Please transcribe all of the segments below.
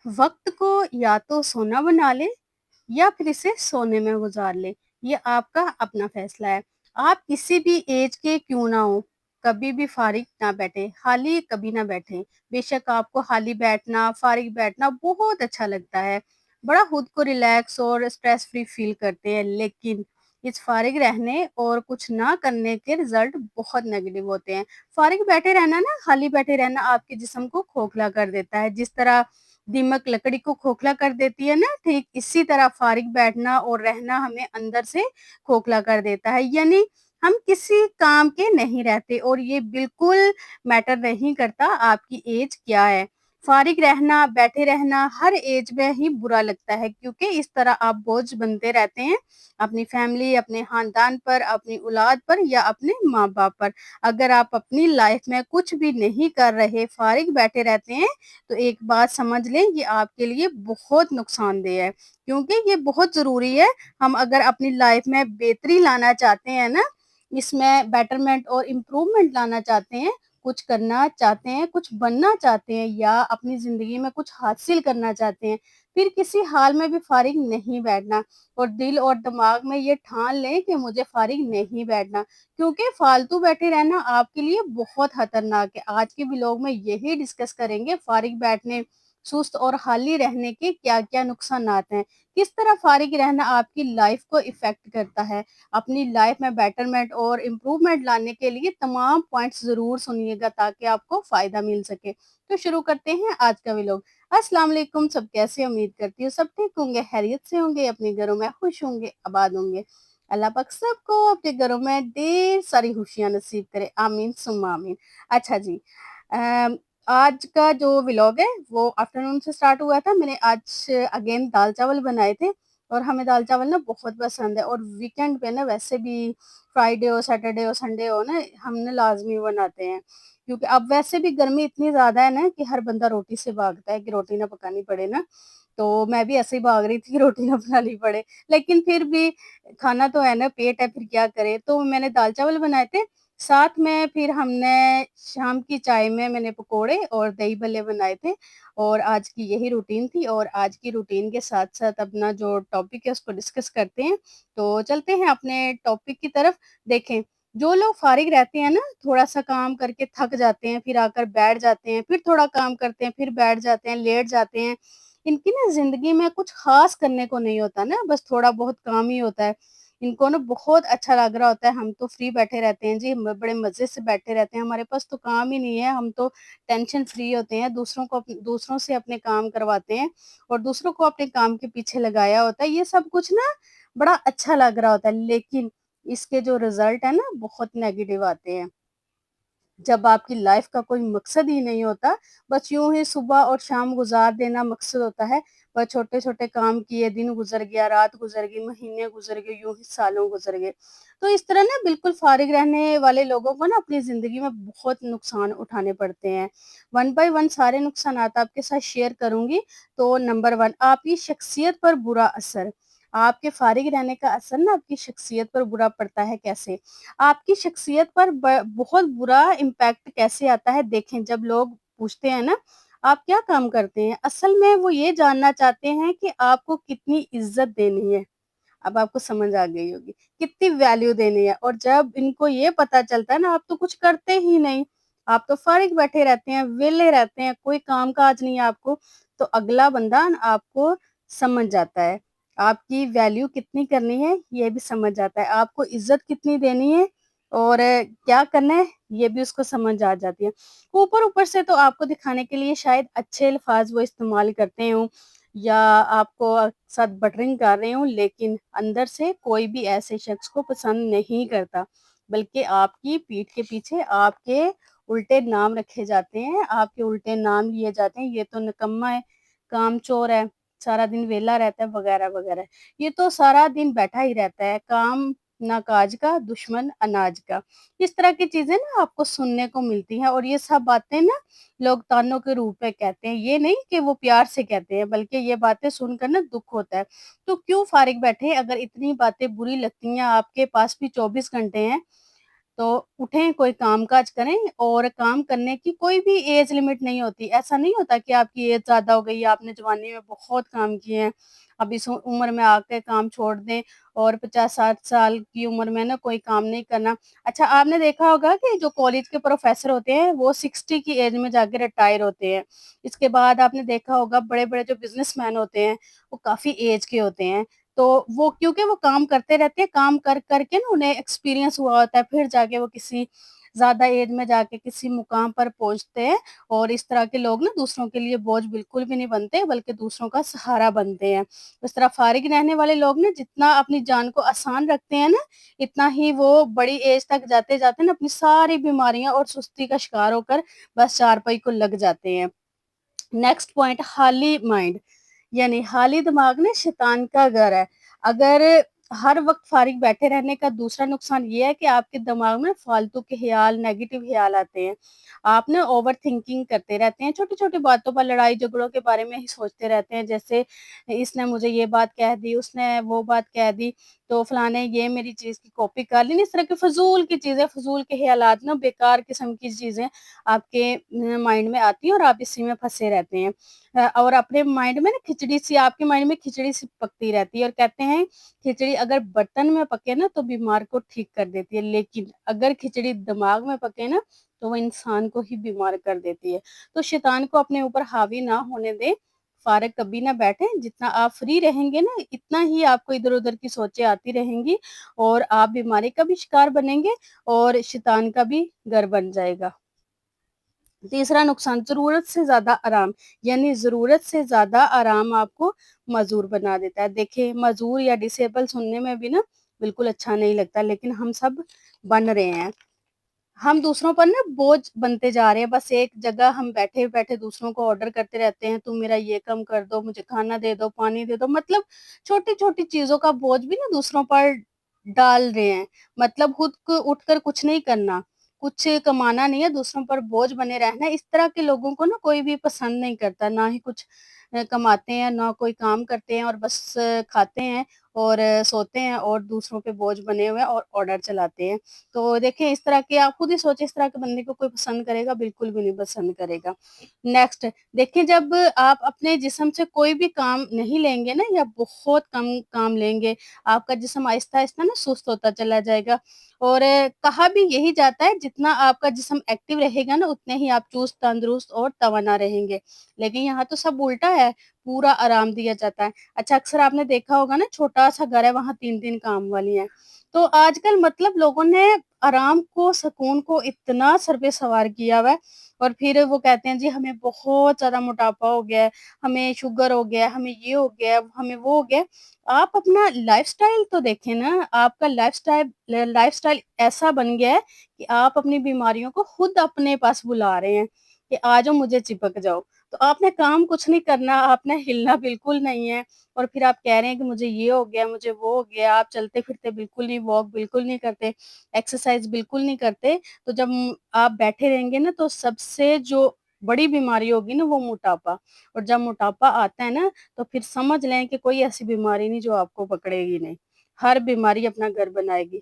वक्त को या तो सोना बना ले या फिर इसे सोने में गुजार ले। ये आपका अपना फैसला है। आप किसी भी एज के क्यों ना हो, कभी भी फारिग ना बैठे, खाली कभी ना बैठे। बेशक आपको खाली बैठना, फारिग बैठना बहुत अच्छा लगता है, बड़ा खुद को रिलैक्स और स्ट्रेस फ्री फील करते हैं, लेकिन इस फारिग रहने और कुछ ना करने के रिजल्ट बहुत नेगेटिव होते हैं। फारिग बैठे रहना ना, खाली बैठे रहना आपके जिस्म को खोखला कर देता है। जिस तरह दीमक लकड़ी को खोखला कर देती है ना, ठीक इसी तरह फारिग बैठना और रहना हमें अंदर से खोखला कर देता है। यानी हम किसी काम के नहीं रहते और ये बिल्कुल मैटर नहीं करता आपकी एज क्या है। फारिग रहना, बैठे रहना हर एज में ही बुरा लगता है, क्योंकि इस तरह आप बोझ बनते रहते हैं अपनी फैमिली, अपने खानदान पर, अपनी औलाद पर या अपने माँ-बाप पर। अगर आप अपनी लाइफ में कुछ भी नहीं कर रहे, फारिग बैठे रहते हैं, तो एक बात समझ लें, ये आपके लिए बहुत नुकसानदेह है, क्योंकि ये बहुत ज़रूरी है। हम अगर अपनी लाइफ में बेहतरी लाना चाहते हैं ना, इसमें बेटरमेंट और इम्प्रूवमेंट लाना चाहते हैं, कुछ करना चाहते हैं, कुछ बनना चाहते हैं या अपनी ज़िंदगी में कुछ हासिल करना चाहते हैं, फिर किसी हाल में भी फारिग नहीं बैठना और दिल और दिमाग में ये ठान लें कि मुझे फारिग नहीं बैठना, क्योंकि फालतू बैठे रहना आपके लिए बहुत खतरनाक है। आज के व्लॉग में यही डिस्कस करेंगे, फारिग बैठने, सुस्त और खाली रहने के क्या-क्या नुकसानात हैं। किस तरह फारिग रहना आपकी लाइफ को इफ़ेक्ट करता है। अपनी लाइफ में बेटरमेंट और इम्प्रूवमेंट लाने के लिए तमाम पॉइंट्स ज़रूर सुनिएगा, ताकि आपको फ़ायदा मिल सके। तो शुरू करते हैं आज का व्लॉग। अस्सलाम वालेकुम, सब कैसे हैं? उम्मीद करती हूँ सब ठीक होंगे, खैरियत से होंगे, अपने घरों में खुश होंगे, आबाद होंगे। अल्लाह पाक सबको अपने घरों में ढेर सारी खुशियाँ नसीब करे। आमीन सुम्मा आमीन। अच्छा जी, अम, आज का जो व्लॉग है वो आफ्टरनून से स्टार्ट हुआ था। मैंने आज अगेन दाल-चावल बनाए थे और हमें दाल-चावल ना बहुत पसंद है और वीकेंड पे ना वैसे भी फ्राइडे हो, सैटरडे हो, संडे हो ना, हम ना लाज़मी बनाते हैं। क्योंकि अब वैसे भी गर्मी इतनी ज़्यादा है ना कि हर बंदा रोटी से भागता है कि रोटी ना पकानी पड़े ना। तो मैं भी ऐसे ही भाग रही थी कि रोटी ना बनानी पड़े। लेकिन फिर भी खाना तो है ना, पेट है, फिर क्या करें? तो मैंने दाल-चावल बनाए थे, साथ में फिर हमने शाम की चाय में मैंने पकोड़े और दही भल्ले बनाए थे और आज की यही रूटीन थी और आज की रूटीन के साथ-साथ अपना जो टॉपिक है उसको डिस्कस करते हैं। तो चलते हैं अपने टॉपिक की तरफ। देखें, जो लोग फ़ारिग रहते हैं ना, थोड़ा-सा काम करके थक जाते हैं, फिर आकर बैठ जाते हैं, फिर थोड़ा काम करते हैं, फिर बैठ जाते हैं, लेट जाते हैं। इनकी ना ज़िंदगी में कुछ ख़ास करने को नहीं होता ना, बस थोड़ा बहुत काम ही होता है। इनको ना बहुत अच्छा लग रहा होता है, हम तो फ्री बैठे रहते हैं जी, म बड़े मज़े से बैठे रहते हैं, हमारे पास तो काम ही नहीं है, हम तो टेंशन फ्री होते हैं, दूसरों से अपने काम करवाते हैं और दूसरों को अपने काम के पीछे लगाया होता है। ये सब कुछ ना बड़ा अच्छा लग रहा होता है, लेकिन इसके जो रिज़ल्ट है ना, बहुत नेगेटिव आते हैं। जब आपकी लाइफ का कोई मकसद ही नहीं होता, बस यूँ ही सुबह और शाम गुज़ार देना मकसद होता है। बस छोटे-छोटे काम किए, दिन गुज़र गया, रात गुज़र गई, महीने गुज़र गए, यूँ ही सालों गुज़र गए। तो इस तरह ना बिल्कुल फ़ारिग रहने वाले लोगों को ना अपनी ज़िंदगी में बहुत नुकसान उठाने पड़ते हैं। वन बाय वन सारे नुकसानात आपके साथ शेयर करूँगी। तो नंबर 1, आपकी शख्सियत पर बुरा असर। आपके फ़ारिग रहने का असर ना आपकी शख्सियत पर बुरा पड़ता है कैसे? आपकी शख्सियत पर बहुत बुरा इम्पैक्ट कैसे आता है, देखें, जब लोग पूछते हैं ना आप क्या काम करते हैं, असल में वो ये जानना चाहते हैं कि आपको कितनी इज्जत देनी है। अब आपको समझ आ गई होगी, कितनी वैल्यू देनी है। और जब इनको ये पता चलता है ना आप तो कुछ करते ही नहीं, आप तो फारिग बैठे रहते हैं, वेले रहते हैं, कोई काम काज नहीं है आपको, तो अगला बंदा न आपको समझ जाता है, आपकी वैल्यू कितनी करनी है ये भी समझ जाता है, आपको इज्जत कितनी देनी है और क्या करना है ये भी उसको समझ आ जाती है। ऊपर-ऊपर से तो आपको दिखाने के लिए शायद अच्छे अल्फाज वो इस्तेमाल करते हों या आपको साथ बटरिंग कर रहे हों, लेकिन अंदर से कोई भी ऐसे शख्स को पसंद नहीं करता, बल्कि आपकी पीठ के पीछे आपके उल्टे नाम रखे जाते हैं, आपके उल्टे नाम लिए जाते हैं, ये तो निकम्मा है, कामचोर है, सारा दिन वेला रहता है वगैरह-वगैरह। ये तो सारा दिन बैठा ही रहता है, काम ना काज का, दुश्मन अनाज का। इस तरह की चीज़ें ना आपको सुनने को मिलती हैं और ये सब बातें ना लोग तानों के रूप में कहते हैं। ये नहीं कि वो प्यार से कहते हैं, बल्कि ये बातें सुनकर ना दुःख होता है। तो क्यों फ़ारिग बैठे, अगर इतनी बातें बुरी लगती हैं, आपके पास भी 24 घंटे हैं, तो उठें, कोई काम-काज करें और काम करने की कोई भी एज लिमिट नहीं होती। ऐसा नहीं होता कि आपकी एज ज़्यादा हो गई है, आपने जवानी में बहुत काम किए हैं, अब इस उम्र में आके काम छोड़ दें और 50-60 साल की उम्र में ना कोई काम नहीं करना। अच्छा, आपने देखा होगा कि जो कॉलेज के प्रोफ़ेसर होते हैं, वो 60 की एज में जाके रिटायर होते हैं। इसके बाद आपने देखा होगा बड़े-बड़े जो बिज़नेसमैन होते हैं, वो काफ़ी एज के होते हैं। तो वो क्योंकि वो काम करते रहते हैं, काम कर के ना उन्हें एक्सपीरियंस हुआ होता है, फिर जाके वो किसी ज़्यादा एज में जाके किसी मुकाम पर पहुँचते हैं और इस तरह के लोग ना दूसरों के लिए बोझ बिल्कुल भी नहीं बनते, बल्कि दूसरों का सहारा बनते हैं। इस तरह फ़ारिग रहने वाले लोग ना जितना अपनी जान को आसान रखते हैं ना, इतना ही वो बड़ी एज तक जाते-जाते ना अपनी सारी बीमारियाँ और सुस्ती का शिकार होकर बस चारपाई को लग जाते हैं। नेक्स्ट पॉइंट, खाली माइंड, यानी खाली दिमाग ना शैतान का घर है। अगर हर वक़्त फ़ारिग बैठे रहने का दूसरा नुकसान ये है कि आपके दिमाग में फ़ालतू के ख़्याल, नेगेटिव ख़्याल आते हैं। आप ना ओवरथिंकिंग करते रहते हैं, छोटी-छोटी बातों पर लड़ाई-झगड़ों के बारे में ही सोचते रहते हैं, जैसे इसने मुझे ये बात कह दी, उसने वो बात कह दी, तो फलाने ये मेरी चीज़ की कॉपी कर ली। इस तरह की फ़िज़ूल की चीज़ें, फ़िज़ूल के ख़्यालात ना बेकार किस्म की चीज़ें आपके माइंड में आती हैं और आप इसी में फँसे रहते हैं। और अपने माइंड में ना खिचड़ी-सी आपके माइंड में खिचड़ी-सी पकती रहती है और कहते हैं खिचड़ी अगर बर्तन में पके ना तो बीमार को ठीक कर देती है, लेकिन अगर खिचड़ी दिमाग में पके ना तो वो इंसान को ही बीमार कर देती है। तो शैतान को अपने ऊपर हावी ना होने दें, फ़ारिग कभी ना बैठें, जितना आप फ्री रहेंगे ना इतना ही आपको इधर-उधर की सोचें आती रहेंगी और आप बीमारी का भी शिकार बनेंगे और शैतान का भी घर बन जाएगा। तीसरा नुकसान, ज़रूरत से ज़्यादा आराम, यानी ज़रूरत से ज़्यादा आराम आपको मज़दूर बना देता है। देखिए, मज़दूर या डिसेबल सुनने में भी ना बिल्कुल अच्छा नहीं लगता, लेकिन हम सब बन रहे हैं। हम दूसरों पर ना बोझ बनते जा रहे हैं, बस एक जगह हम बैठे-बैठे दूसरों को ऑर्डर करते रहते हैं, तुम मेरा ये कम कर दो, मुझे खाना दे दो, पानी दे दो, मतलब छोटी-छोटी चीज़ों का बोझ भी ना दूसरों पर डाल रहे हैं। मतलब खुद को उठकर कुछ नहीं करना, कुछ कमाना नहीं है, दूसरों पर बोझ बने रहना है। इस तरह के लोगों को ना कोई भी पसंद नहीं करता, ना ही कुछ कमाते हैं, ना कोई काम करते हैं और बस खाते हैं और सोते हैं और दूसरों पे बोझ बने हुए हैं और ऑर्डर चलाते हैं। तो देखिए, इस तरह के आप खुद ही सोचिए, इस तरह के बंदे को कोई पसंद करेगा? बिल्कुल भी नहीं पसंद करेगा। नेक्स्ट, देखिए, जब आप अपने जिस्म से कोई भी काम नहीं लेंगे ना या बहुत कम काम लेंगे, आपका जिस्म आहिस्ता-आहिस्ता ना सुस्त होता चला जाएगा और कहा भी यही जाता है जितना आपका जिस्म एक्टिव रहेगा ना उतने ही आप चुस्त, तंदुरुस्त और तवाना रहेंगे। लेकिन यहाँ तो सब उल्टा है, पूरा आराम दिया जाता है। अच्छा, अक्सर आपने देखा होगा ना छोटा-सा घर है, वहाँ 3-3 काम वाली हैं। तो आजकल मतलब लोगों ने आराम को, सुकून को इतना सर पे सवार किया हुआ है और फिर वो कहते हैं जी हमें बहुत ज़्यादा मोटापा हो गया है, हमें शुगर हो गया है, हमें ये हो गया है, हमें वो हो गया है। आप अपना लाइफ़स्टाइल तो देखें ना, आपका लाइफ़स्टाइल ऐसा बन गया है कि आप अपनी बीमारियों को खुद अपने पास बुला रहे हैं कि आ जाओ मुझे चिपक जाओ। तो आपने काम कुछ नहीं करना, आपने हिलना बिल्कुल नहीं है और फिर आप कह रहे हैं कि मुझे ये हो गया, मुझे वो हो गया, आप चलते-फिरते बिल्कुल नहीं, वॉक बिल्कुल नहीं करते, एक्सरसाइज़ बिल्कुल नहीं करते, तो जब आप बैठे रहेंगे ना तो सबसे जो बड़ी बीमारी होगी ना वो मोटापा और जब मोटापा आता है ना तो फिर समझ लें कि कोई ऐसी बीमारी नहीं जो आपको पकड़ेगी नहीं। हर बीमारी अपना घर बनाएगी।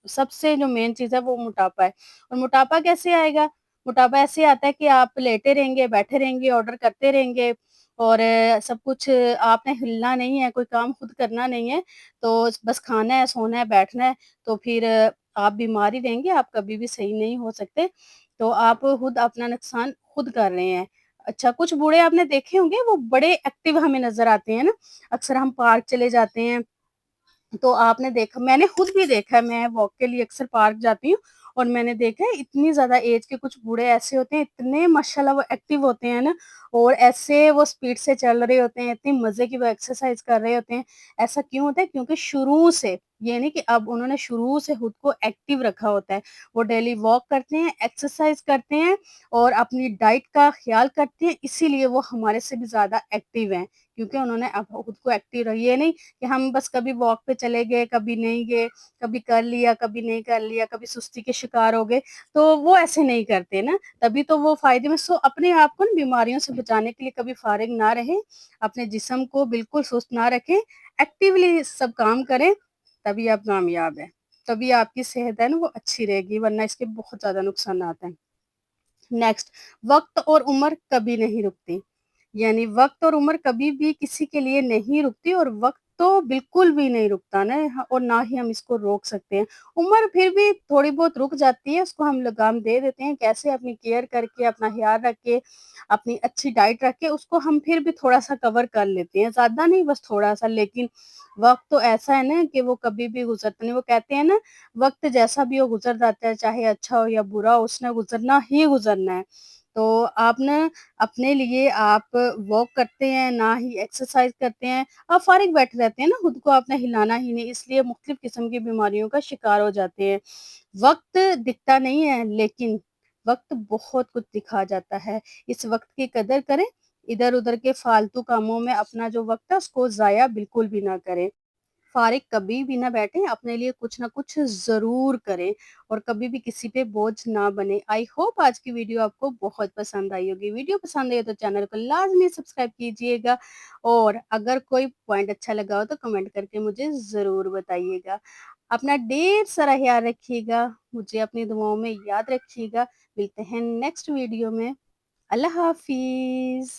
सबसे जो मेन चीज़ है वो मोटापा है और मोटापा कैसे आएगा? मोटापा ऐसे आता है कि आप लेटे रहेंगे, बैठे रहेंगे, ऑर्डर करते रहेंगे और सब कुछ आपने हिलना नहीं है, कोई काम खुद करना नहीं है, तो बस खाना है, सोना है, बैठना है, तो फिर आप बीमार ही रहेंगे, आप कभी भी सही नहीं हो सकते। तो आप खुद अपना नुकसान खुद कर रहे हैं। अच्छा, कुछ बूढ़े आपने देखे होंगे, वो बड़े एक्टिव हमें नज़र आते हैं ना, अक्सर हम पार्क चले जाते हैं तो आपने देखा, मैंने खुद भी देखा है, मैं वॉक के लिए अक्सर पार्क जाती हूँ और मैंने देखा है इतनी ज़्यादा एज के कुछ बूढ़े ऐसे होते हैं, इतने माशाल्लाह वो एक्टिव होते हैं ना और ऐसे वो स्पीड से चल रहे होते हैं, इतनी मज़े की वो एक्सरसाइज़ कर रहे होते हैं। ऐसा क्यों होता है? क्योंकि शुरू से, ये नहीं कि अब उन्होंने शुरू से खुद को एक्टिव रखा होता है। वो डेली वॉक करते हैं, एक्सरसाइज़ करते हैं और अपनी डाइट का ख़्याल करते हैं, इसीलिए वो हमारे से भी ज़्यादा एक्टिव हैं, क्योंकि उन्होंने अब खुद को एक्टिव ये नहीं कि हम बस कभी वॉक पे चले गए, कभी नहीं गए, कभी कर लिया, कभी नहीं कर लिया, कभी सुस्ती के शिकार हो गए, तो वो ऐसे नहीं करते ना, तभी तो वो फ़ायदे में अपने आप को ना बीमारियों से बचाने के लिए कभी फ़ारिग ना रहें, अपने जिस्म को बिल्कुल सुस्त ना रखें, एक्टिवली सब काम करें, तभी आप कामयाब हैं। तभी आपकी सेहत है ना वो अच्छी रहेगी, वरना इसके बहुत ज़्यादा नुकसानात हैं। नेक्स्ट, वक़्त और उम्र कभी नहीं रुकती। यानी वक़्त और उम्र कभी भी किसी के लिए नहीं रुकती, और वक़्त तो बिल्कुल भी नहीं रुकता ना, और ना ही हम इसको रोक सकते हैं। उम्र फिर भी थोड़ी बहुत रुक जाती है, उसको हम लगाम दे देते हैं, कैसे अपनी केयर करके, अपना ख़्याल रख के, अपनी अच्छी डाइट रख के उसको हम फिर भी थोड़ा-सा कवर कर लेते हैं, ज़्यादा नहीं बस थोड़ा-सा। लेकिन वक़्त तो ऐसा है ना कि वो कभी भी गुज़रता नहीं, वो कहते हैं ना, वक़्त जैसा भी हो गुज़र जाता है, चाहे अच्छा हो या बुरा हो, उसने गुज़रना ही गुज़रना है। तो आप ना अपने लिए आप वॉक करते हैं, ना ही एक्सरसाइज़ करते हैं, आप फ़ारिग बैठे रहते हैं ना, खुद को आपने हिलाना ही नहीं, इसलिए मुख्तलिफ़ किस्म की बीमारियों का शिकार हो जाते हैं। वक़्त दिखता नहीं है, लेकिन वक़्त बहुत कुछ दिखा जाता है। इस वक़्त की कदर करें, इधर-उधर के फ़ालतू कामों में अपना जो वक़्त है उसको ज़ाया बिल्कुल भी ना करें। फ़ारिग कभी भी ना बैठें, अपने लिए कुछ ना कुछ ज़रूर करें, और कभी भी किसी पे बोझ ना बनें। आई होप आज की वीडियो आपको बहुत पसंद आई होगी। वीडियो पसंद आई हो तो चैनल को लाज़मी सब्सक्राइब कीजिएगा, और अगर कोई पॉइंट अच्छा लगा हो तो कमेंट करके मुझे ज़रूर बताइएगा। अपना ढेर सारा ख़्याल रखिएगा, मुझे अपनी दुआओं में याद रखिएगा। मिलते हैं नेक्स्ट वीडियो में। अल्लाह हाफ़िज़।